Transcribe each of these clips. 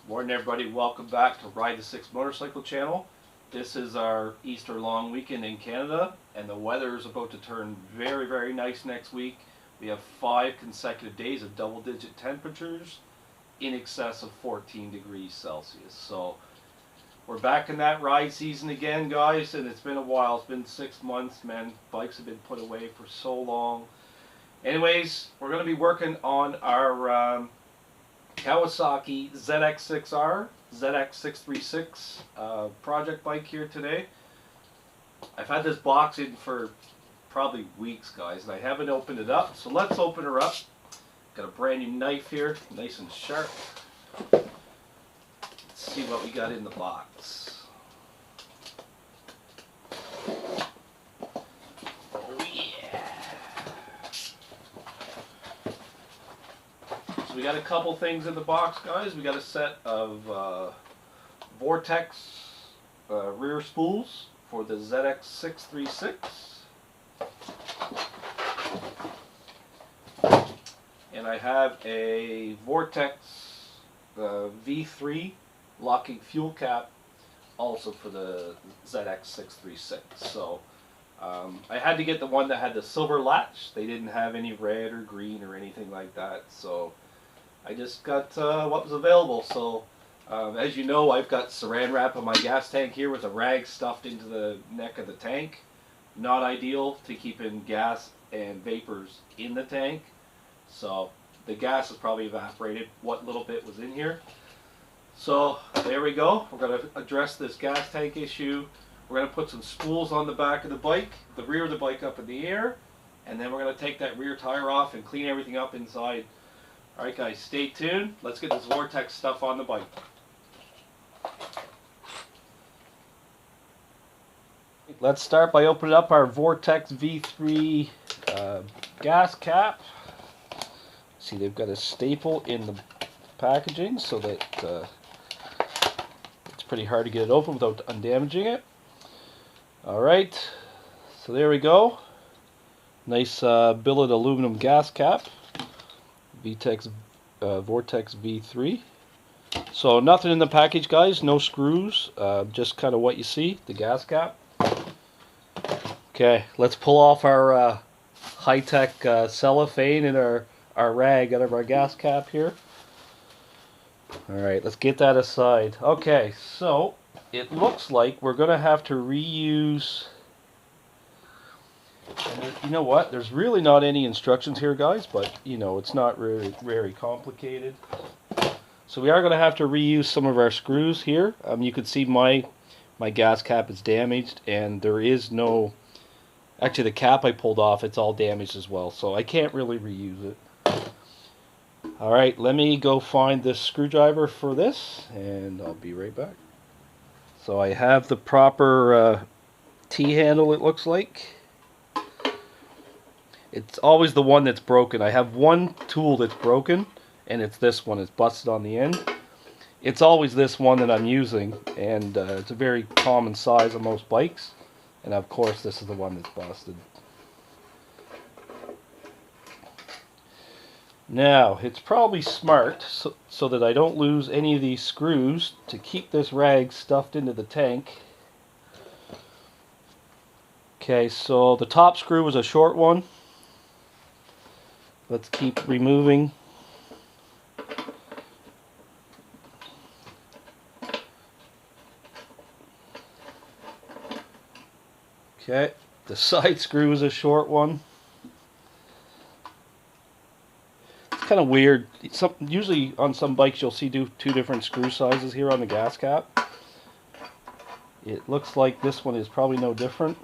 Morning everybody, welcome back to Ride the Six Motorcycle channel. This is our Easter long weekend in Canada and the weather is about to turn very nice next week. We have 5 consecutive days of double-digit temperatures in excess of 14 degrees Celsius. So we're back in that ride season again, guys, and it's been a while. It's been 6 months, man. Bikes have been put away for so long. Anyways, we're going to be working on our Kawasaki ZX636 project bike here today. I've had this box in for probably weeks, guys, and I haven't opened it up, so let's open her up. Got a brand new knife here, nice and sharp. Let's see what we got in the box. We got a couple things in the box, guys. We got a set of Vortex rear spools for the ZX636. And I have a Vortex V3 locking fuel cap also for the ZX636. So I had to get the one that had the silver latch. They didn't have any red or green or anything like that. So I just got what was available. So as you know, I've got saran wrap on my gas tank here with a rag stuffed into the neck of the tank. Not ideal to keep in gas and vapors in the tank. So the gas is probably evaporated what little bit was in here. So there we go. We're going to address this gas tank issue. We're going to put some spools on the back of the bike, the rear of the bike up in the air, and then we're going to take that rear tire off and clean everything up inside. Alright guys, stay tuned. Let's get this Vortex stuff on the bike. Let's start by opening up our Vortex V3 gas cap. See, they've got a staple in the packaging so that it's pretty hard to get it open without undamaging it. Alright, so there we go. Nice billet aluminum gas cap. Vortex V3. So nothing in the package, guys, no screws, just kind of what you see, the gas cap. Okay, let's pull off our high-tech cellophane and our rag out of our gas cap here. Alright, let's get that aside. Okay, so it looks like we're going to have to reuse. And you know what? There's really not any instructions here, guys, but you know, it's not really very complicated. So we are going to have to reuse some of our screws here. You can see my gas cap is damaged, and there is no. Actually, the cap I pulled off, it's all damaged as well, so I can't really reuse it. All right, let me go find this screwdriver for this, and I'll be right back. So I have the proper T-handle. It looks like. It's always the one that's broken. I have one tool that's broken, and it's this one. It's busted on the end. It's always this one that I'm using, and it's a very common size on most bikes. And of course, this is the one that's busted. Now, it's probably smart, so that I don't lose any of these screws, to keep this rag stuffed into the tank. Okay, so the top screw was a short one. Let's keep removing. Okay, the side screw is a short one. It's kind of weird. Usually on some bikes you'll see two different screw sizes here on the gas cap. It looks like this one is probably no different.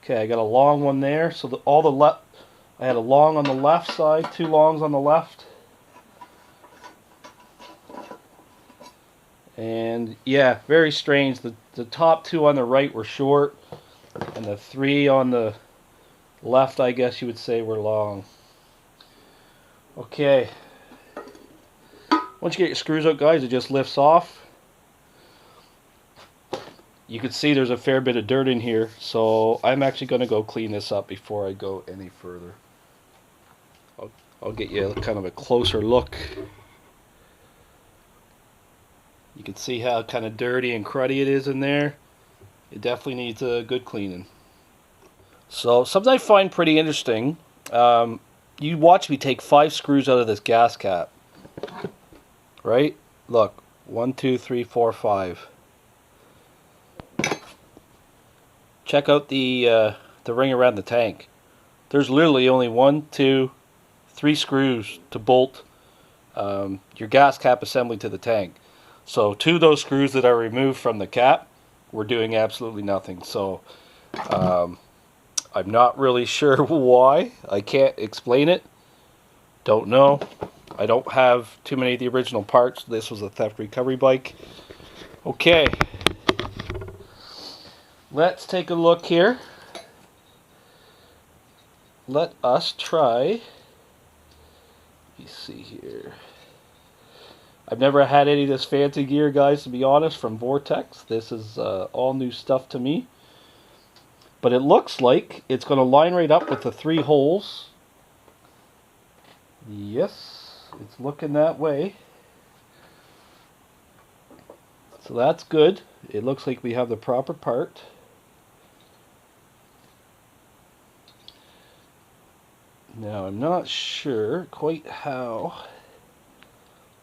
Okay, I got a long one there. So I had a long on the left side, 2 longs on the left. And yeah, very strange. The top 2 on the right were short, and the 3 on the left, I guess you would say, were long. Okay. Once you get your screws out, guys, it just lifts off. You can see there's a fair bit of dirt in here, so I'm actually going to go clean this up before I go any further. I'll get you kind of a closer look. You can see how kind of dirty and cruddy it is in there. It definitely needs a good cleaning. So something I find pretty interesting, you watch me take 5 screws out of this gas cap. Right? Look, 1, 2, 3, 4, 5. Check out the ring around the tank. There's literally only 1, 2, 3 screws to bolt your gas cap assembly to the tank. So 2 of those screws that are removed from the cap were doing absolutely nothing. So I'm not really sure why. I can't explain it. Don't know. I don't have too many of the original parts. This was a theft recovery bike. Okay. Let's take a look here. Let us try. Let me see here. I've never had any of this fancy gear, guys, to be honest, from Vortex. This is all new stuff to me. But it looks like it's going to line right up with the 3 holes. Yes, it's looking that way. So that's good. It looks like we have the proper part. Now I'm not sure quite how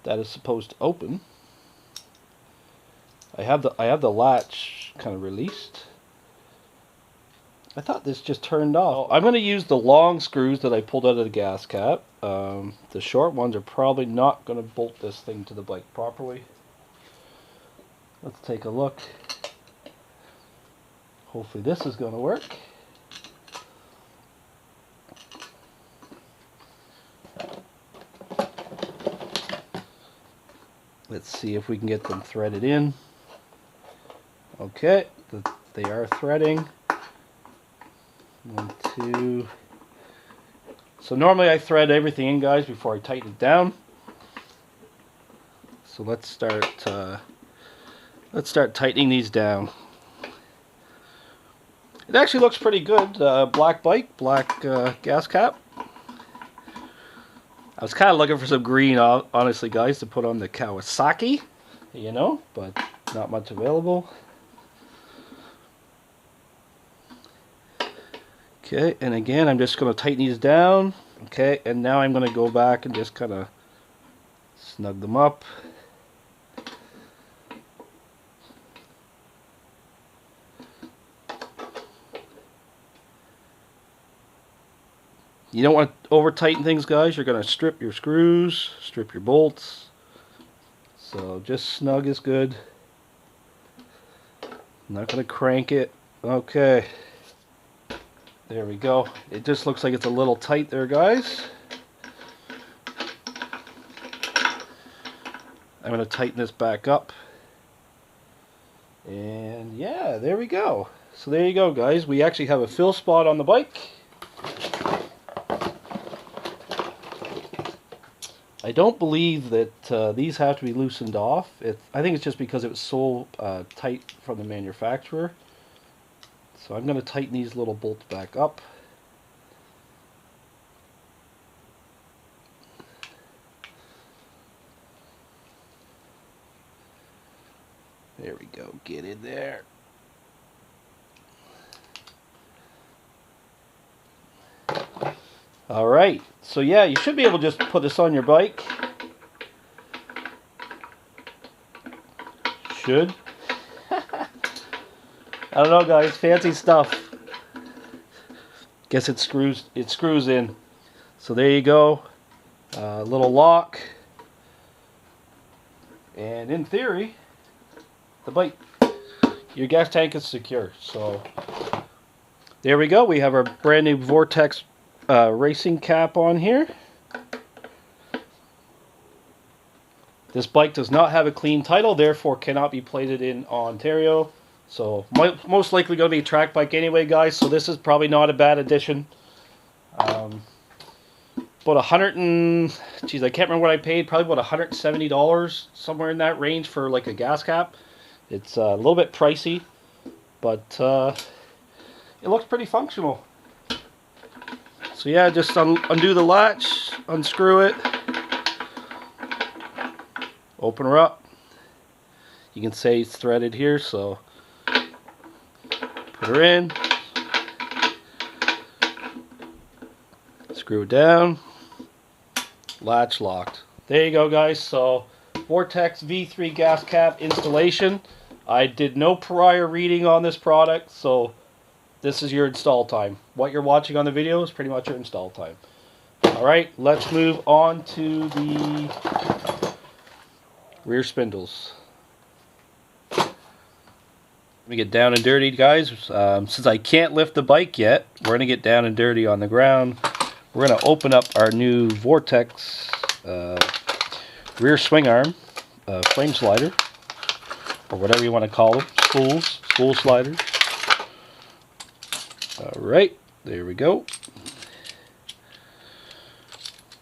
that is supposed to open. I have the latch kind of released. I thought this just turned off. I'm going to use the long screws that I pulled out of the gas cap. The short ones are probably not going to bolt this thing to the bike properly. Let's take a look. Hopefully this is going to work. Let's see if we can get them threaded in. Okay, they are threading. 1, 2. So normally I thread everything in, guys, before I tighten it down. So let's start tightening these down. It actually looks pretty good. Black bike, black gas cap. I was kind of looking for some green, honestly, guys, to put on the Kawasaki, you know, but not much available. Okay, and again, I'm just going to tighten these down. Okay, and now I'm going to go back and just kind of snug them up. You don't want to over tighten things, guys. You're going to strip your screws, strip your bolts. So just snug is good. I'm not going to crank it. Okay. There we go. It just looks like it's a little tight there, guys. I'm going to tighten this back up. And yeah, there we go. So there you go, guys. We actually have a fill spot on the bike. I don't believe that these have to be loosened off. I think it's just because it was so tight from the manufacturer. So I'm going to tighten these little bolts back up. There we go. Get in there. Alright, so yeah, you should be able to just put this on your bike. Should. I don't know, guys, fancy stuff. Guess it screws in. So there you go. Little lock. And in theory, the bike, your gas tank is secure. So there we go. We have our brand new Vortex racing cap on here. This bike does not have a clean title, therefore cannot be plated in Ontario. So most likely going to be a track bike anyway, guys. So this is probably not a bad addition. About $100 and geez, I can't remember what I paid. Probably about $170, somewhere in that range for like a gas cap. It's a little bit pricey, but it looks pretty functional. So yeah, just undo the latch, unscrew it, open her up, You can say it's threaded here, so put her in, screw it down, latch locked. There you go, guys. So Vortex V3 gas cap installation. I did no prior reading on this product, so this is your install time. What you're watching on the video is pretty much your install time. Alright, let's move on to the rear spindles. Let me get down and dirty, guys. Since I can't lift the bike yet, we're going to get down and dirty on the ground. We're going to open up our new Vortex rear swing arm frame slider, or whatever you want to call them, spools, spool sliders. Alright, there we go.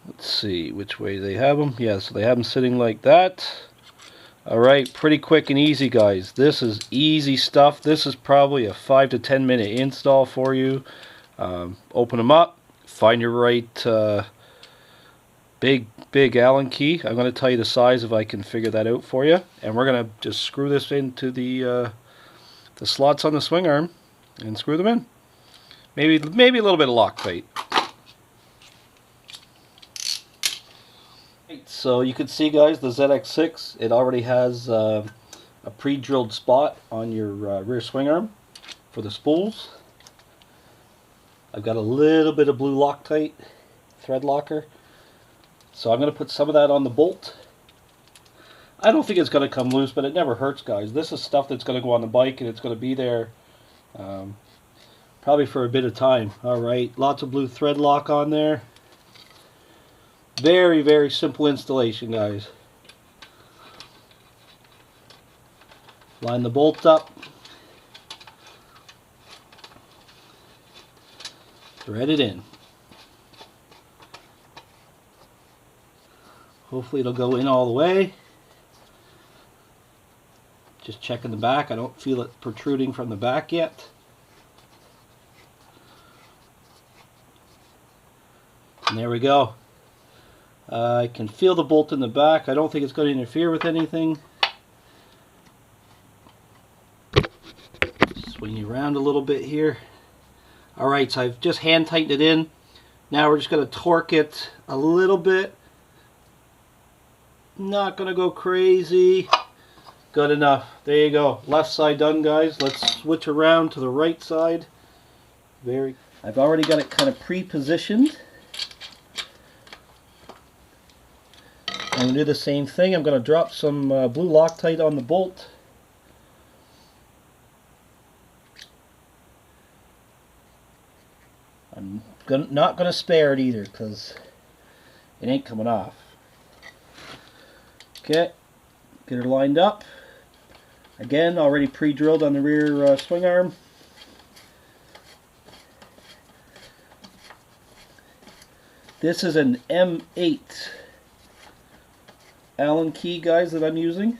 Let's see which way they have them. Yeah, so they have them sitting like that. Alright, pretty quick and easy, guys. This is easy stuff. This is probably a 5 to 10 minute install for you. Open them up, find your right big Allen key. I'm going to tell you the size if I can figure that out for you. And we're going to just screw this into the slots on the swing arm and screw them in. Maybe a little bit of Loctite. So you can see, guys, the ZX6, it already has a pre-drilled spot on your rear swing arm for the spools. I've got a little bit of blue Loctite thread locker, so I'm going to put some of that on the bolt. I don't think it's going to come loose, but it never hurts, guys. This is stuff that's going to go on the bike, and it's going to be there probably for a bit of time. Alright, lots of blue thread lock on there. Very, very simple installation, guys. Line the bolts up. Thread it in. Hopefully it'll go in all the way. Just checking the back. I don't feel it protruding from the back yet. And there we go. I can feel the bolt in the back. I don't think it's going to interfere with anything. Swing you around a little bit here. Alright, so I've just hand tightened it in. Now we're just going to torque it a little bit. Not going to go crazy. Good enough. There you go. Left side done, guys. Let's switch around to the right side. I've already got it kind of pre-positioned. I'm going to do the same thing. I'm going to drop some blue Loctite on the bolt. I'm not going to spare it either because it ain't coming off. Okay, get her lined up. Again, already pre-drilled on the rear swing arm. This is an M8 Allen key, guys, that I'm using.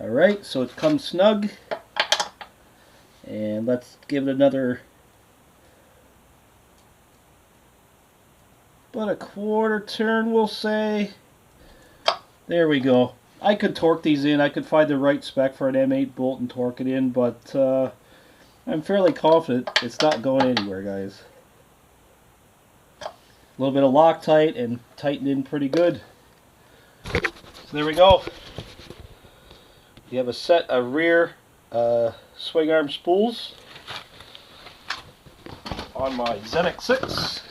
Alright, so it comes snug. And let's give it another about a quarter turn, we'll say. There we go. I could torque these in. I could find the right spec for an M8 bolt and torque it in, but I'm fairly confident it's not going anywhere, guys. A little bit of Loctite and tighten in pretty good. So there we go. You have a set of rear swing arm spools on my ZX6.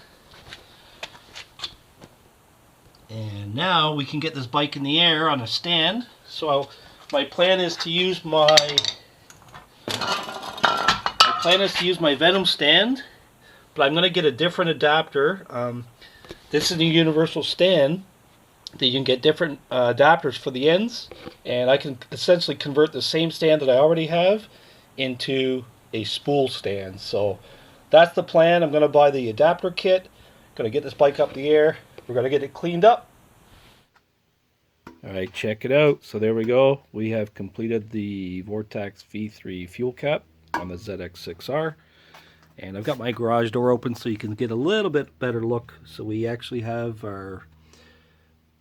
And now we can get this bike in the air on a stand. So my plan is to use my Venom stand, but I'm going to get a different adapter. This is a universal stand that you can get different adapters for the ends, and I can essentially convert the same stand that I already have into a spool stand. So that's the plan. I'm going to buy the adapter kit, going to get this bike up the air, we're going to get it cleaned up. Alright, check it out. So there we go. We have completed the Vortex V3 Fuel Cap on the ZX6R. And I've got my garage door open so you can get a little bit better look. So we actually have our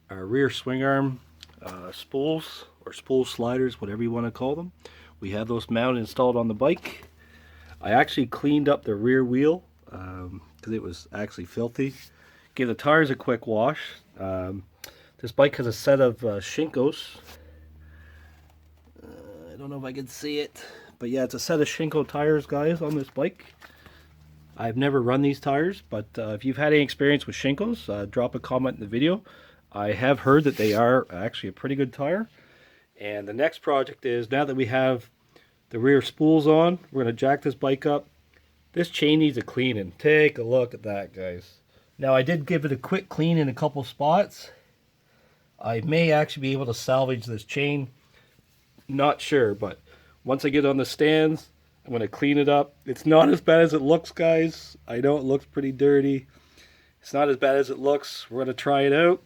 rear swing arm spools, or spool sliders, whatever you want to call them. We have those mounted installed on the bike. I actually cleaned up the rear wheel because it was actually filthy. Give the tires a quick wash. This bike has a set of Shinkos. I don't know if I can see it, but yeah, it's a set of Shinko tires, guys, on this bike. I've never run these tires, but if you've had any experience with Shinkos, drop a comment in the video. I have heard that they are actually a pretty good tire. And the next project is, now that we have the rear spools on, we're going to jack this bike up. This chain needs a cleaning. Take a look at that, guys. Now, I did give it a quick clean in a couple spots. I may actually be able to salvage this chain. Not sure, but once I get on the stands, I'm going to clean it up. It's not as bad as it looks, guys. I know it looks pretty dirty. It's not as bad as it looks. We're going to try it out.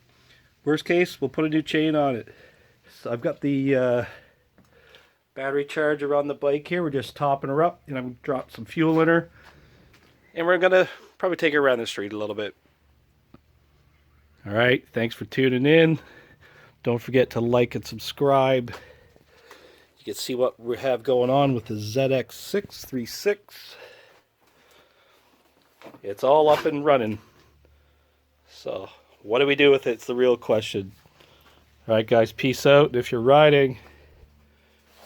Worst case, we'll put a new chain on it. So I've got the battery charger on the bike here. We're just topping her up, and I'm going to drop some fuel in her. And we're going to probably take her around the street a little bit. Alright, thanks for tuning in. Don't forget to like and subscribe. You can see what we have going on with the ZX636. It's all up and running. So, what do we do with it? It's the real question. Alright guys, peace out. If you're riding,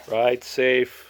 ride safe.